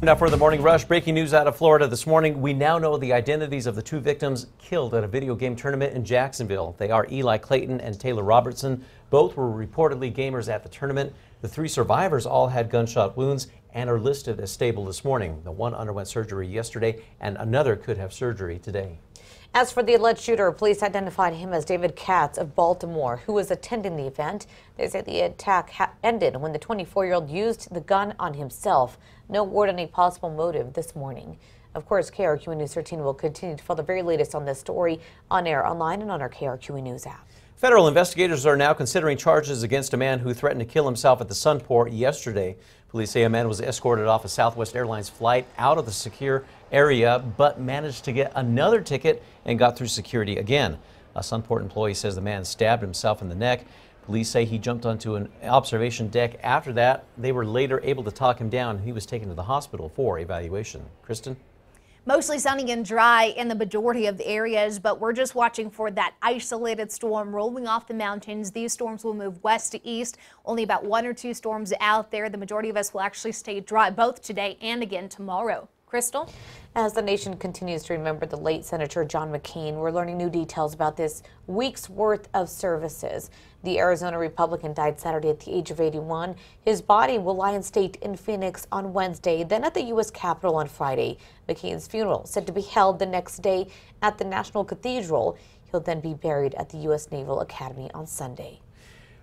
Now for the morning rush, breaking news out of Florida this morning. We now know the identities of the two victims killed at a video game tournament in Jacksonville. They are Eli Clayton and Taylor Robertson. Both were reportedly gamers at the tournament. The three survivors all had gunshot wounds and are listed as stable this morning. The one underwent surgery yesterday and another could have surgery today. As for the alleged shooter, police identified him as David Katz of Baltimore, who was attending the event. They say the attack ended when the 24-year-old used the gun on himself. No word on a possible motive this morning. Of course, KRQE News 13 will continue to follow the very latest on this story on air, online, and on our KRQE News app. Federal investigators are now considering charges against a man who threatened to kill himself at the Sunport yesterday. Police say a man was escorted off a Southwest Airlines flight out of the secure area, but managed to get another ticket and got through security again. A Sunport employee says the man stabbed himself in the neck. Police say he jumped onto an observation deck. After that, they were later able to talk him down. He was taken to the hospital for evaluation. Kristen? Mostly sunny and dry in the majority of the areas, but we're just watching for that isolated storm rolling off the mountains. These storms will move west to east. Only about one or two storms out there. The majority of us will actually stay dry both today and again tomorrow. Crystal? As the nation continues to remember the late Senator John McCain, we're learning new details about this week's worth of services. The Arizona Republican died Saturday at the age of 81. His body will lie in state in Phoenix on Wednesday, then at the U.S. Capitol on Friday. McCain's funeral set to be held the next day at the National Cathedral. He'll then be buried at the U.S. Naval Academy on Sunday.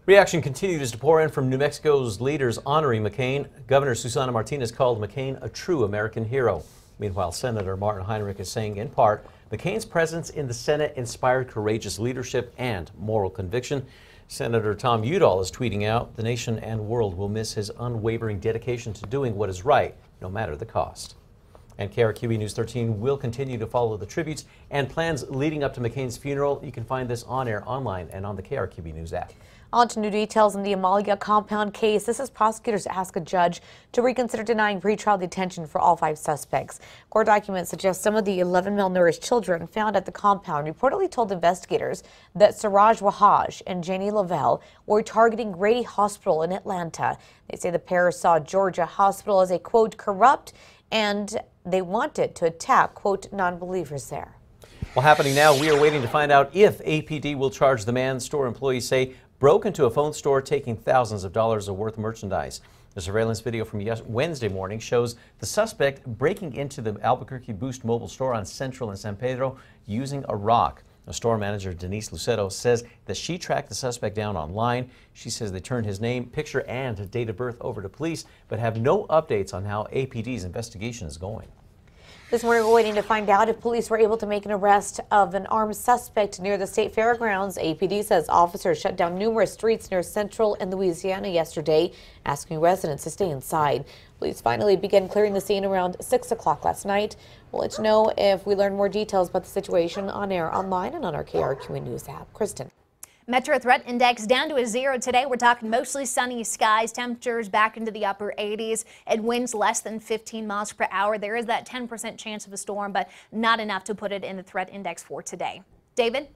Reaction continues to pour in from New Mexico's leaders honoring McCain. Governor Susana Martinez called McCain a true American hero. Meanwhile, Senator Martin Heinrich is saying, in part, McCain's presence in the Senate inspired courageous leadership and moral conviction. Senator Tom Udall is tweeting out, "The nation and world will miss his unwavering dedication to doing what is right, no matter the cost." And KRQE News 13 will continue to follow the tributes and plans leading up to McCain's funeral. You can find this on air, online, and on the KRQE News app. On to new details in the Amalia compound case. This is prosecutors ask a judge to reconsider denying pretrial detention for all 5 suspects. Court documents suggest some of the 11 malnourished children found at the compound reportedly told investigators that Siraj Wahaj and Janie Lavelle were targeting Grady Hospital in Atlanta. They say the pair saw Georgia Hospital as a, quote, corrupt, and they wanted to attack, quote, non-believers there. Well, happening now, we are waiting to find out if APD will charge the man store employees say broke into a phone store taking thousands of dollars of worth merchandise. The surveillance video from Wednesday morning shows the suspect breaking into the Albuquerque Boost mobile store on Central and San Pedro using a rock. The store manager, Denise Lucero, says that she tracked the suspect down online. She says they turned his name, picture, and date of birth over to police, but have no updates on how APD's investigation is going. This morning, we're waiting to find out if police were able to make an arrest of an armed suspect near the state fairgrounds. APD says officers shut down numerous streets near Central and Louisiana yesterday, asking residents to stay inside. Police finally began clearing the scene around 6 o'clock last night. We'll let you know if we learn more details about the situation on air, online, and on our KRQE News app. Kristen. Metro Threat Index down to a 0 today. We're talking mostly sunny skies, temperatures back into the upper 80s, and winds less than 15 miles per hour. There is that 10% chance of a storm, but not enough to put it in the threat index for today. David?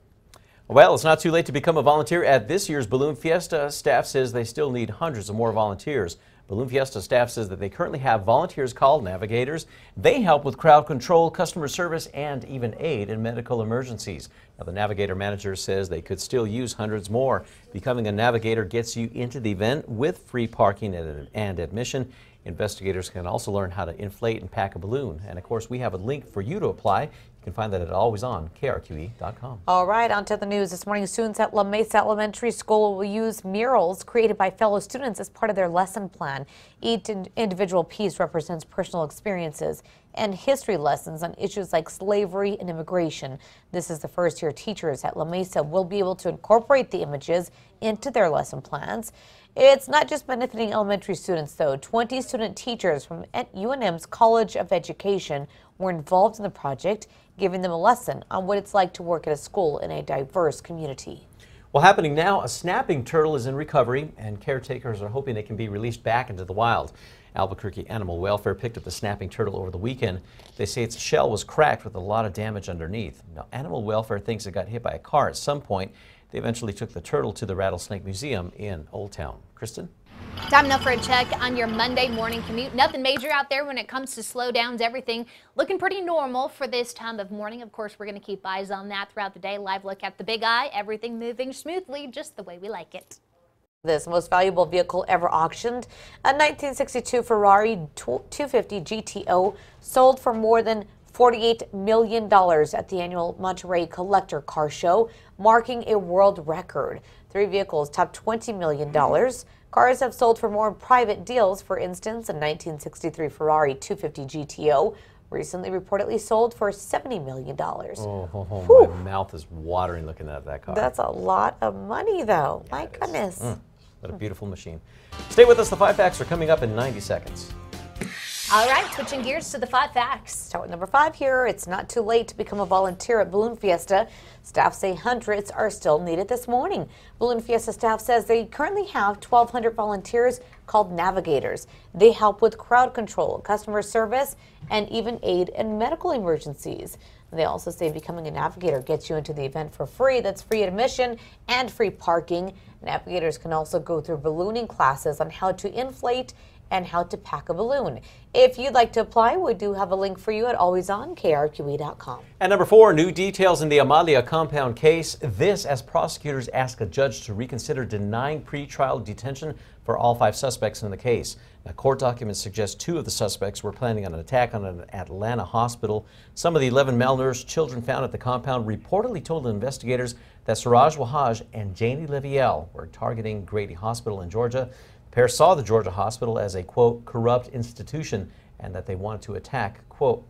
Well, it's not too late to become a volunteer at this year's Balloon Fiesta. Staff says they still need hundreds of more volunteers. Balloon Fiesta staff says that they currently have volunteers called navigators. They help with crowd control, customer service, and even aid in medical emergencies. Now, the navigator manager says they could still use hundreds more. Becoming a navigator gets you into the event with free parking and admission. Investigators can also learn how to inflate and pack a balloon. And of course, we have a link for you to apply. You can find that at alwaysonkrqe.com. All right, on to the news. This morning, students at La Mesa Elementary School will use murals created by fellow students as part of their lesson plan. Each individual piece represents personal experiences and history lessons on issues like slavery and immigration. This is the first year teachers at La Mesa will be able to incorporate the images into their lesson plans. It's not just benefiting elementary students, though. 20 student teachers from UNM's College of Education were involved in the project, giving them a lesson on what it's like to work at a school in a diverse community. Well, happening now, a snapping turtle is in recovery, and caretakers are hoping it can be released back into the wild. Albuquerque Animal Welfare picked up the snapping turtle over the weekend. They say its shell was cracked with a lot of damage underneath. Now, Animal Welfare thinks it got hit by a car at some point. They eventually took the turtle to the Rattlesnake Museum in Old Town. Kristen? Time now for a check on your Monday morning commute. Nothing major out there when it comes to slowdowns. Everything looking pretty normal for this time of morning. Of course, we're going to keep eyes on that throughout the day. Live look at the Big Eye. Everything moving smoothly, just the way we like it. This most valuable vehicle ever auctioned, a 1962 Ferrari 250 GTO, sold for more than $48 million at the annual Monterey Collector Car Show, marking a world record. 3 vehicles topped $20 million. Cars have sold for more in private deals. For instance, a 1963 Ferrari 250 GTO recently reportedly sold for $70 million. Oh, my mouth is watering looking at that car. That's a lot of money, though. Yeah, my goodness. What a beautiful machine. Stay with us. The 5 facts are coming up in 90 seconds. All right, switching gears to the 5 facts. Start with number 5 here. It's not too late to become a volunteer at Balloon Fiesta. Staff say hundreds are still needed this morning. Balloon Fiesta staff says they currently have 1,200 volunteers called navigators. They help with crowd control, customer service, and even aid in medical emergencies. They also say becoming a navigator gets you into the event for free. That's free admission and free parking. Navigators can also go through ballooning classes on how to inflate and how to pack a balloon. If you'd like to apply, we do have a link for you at alwayson.krqe.com. And number 4, new details in the Amalia compound case. This as prosecutors ask a judge to reconsider denying pretrial detention for all 5 suspects in the case. Now, court documents suggest 2 of the suspects were planning on an attack on an Atlanta hospital. Some of the 11 malnourished children found at the compound reportedly told investigators that Siraj Wahaj and Janie Leviel were targeting Grady Hospital in Georgia. The pair saw the Georgia hospital as a, quote, corrupt institution and that they wanted to attack, quote,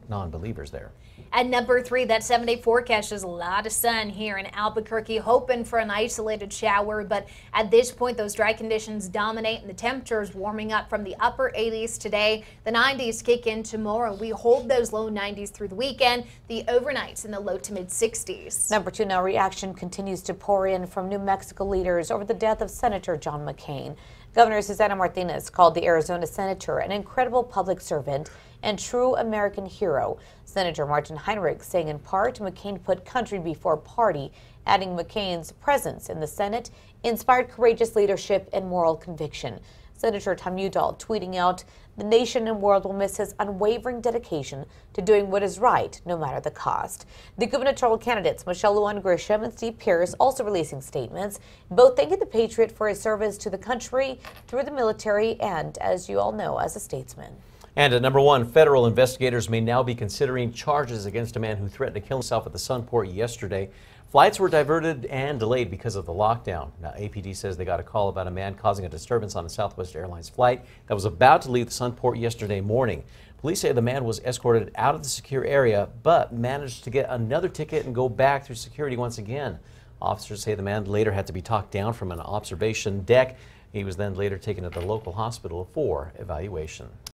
non-believers there. At number 3, that 7-day forecast shows a lot of sun here in Albuquerque, hoping for an isolated shower. But at this point, those dry conditions dominate and the temperatures warming up from the upper 80s today. The 90s kick in tomorrow. We hold those low 90s through the weekend. The overnights in the low to mid 60s. Number 2 now, reaction continues to pour in from New Mexico leaders over the death of Senator John McCain. Governor Susana Martinez called the Arizona senator an incredible public servant and true American hero. Senator Martin Heinrich saying in part, McCain put country before party, adding McCain's presence in the Senate inspired courageous leadership and moral conviction. Senator Tom Udall tweeting out, the nation and world will miss his unwavering dedication to doing what is right, no matter the cost. The gubernatorial candidates, Michelle Lujan Grisham and Steve Pearce, also releasing statements, both thanking the patriot for his service to the country through the military and, as you all know, as a statesman. And at number 1, federal investigators may now be considering charges against a man who threatened to kill himself at the Sunport yesterday. Flights were diverted and delayed because of the lockdown. Now, APD says they got a call about a man causing a disturbance on a Southwest Airlines flight that was about to leave the Sunport yesterday morning. Police say the man was escorted out of the secure area, but managed to get another ticket and go back through security once again. Officers say the man later had to be talked down from an observation deck. He was then later taken to the local hospital for evaluation.